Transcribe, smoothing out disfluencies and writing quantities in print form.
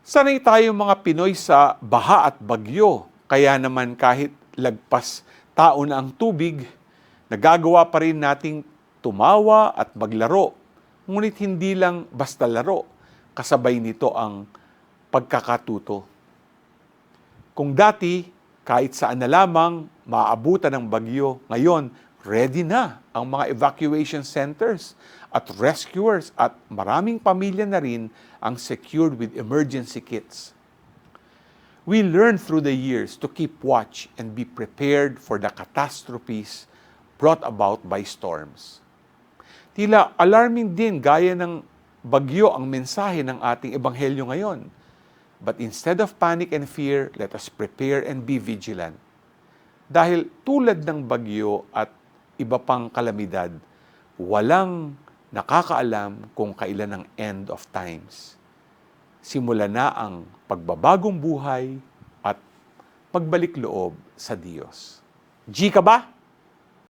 Sanay tayong mga Pinoy sa baha at bagyo, kaya naman kahit lagpas tao na ang tubig, nagagawa pa rin nating tumawa at maglaro. Ngunit hindi lang basta laro, kasabay nito ang pagkakatuto. Kung dati, kahit saan na lamang maaabutan ng bagyo, ngayon, ready na ang mga evacuation centers at rescuers at maraming pamilya na rin ang secured with emergency kits. We learn through the years to keep watch and be prepared for the catastrophes brought about by storms. Tila alarming din gaya ng bagyo ang mensahe ng ating ebanghelyo ngayon. But instead of panic and fear, let us prepare and be vigilant. Dahil tulad ng bagyo at iba pang kalamidad, walang nakakaalam kung kailan ang end of times. Simula na ang pagbabagong buhay at pagbalik loob sa Diyos. G ka ba?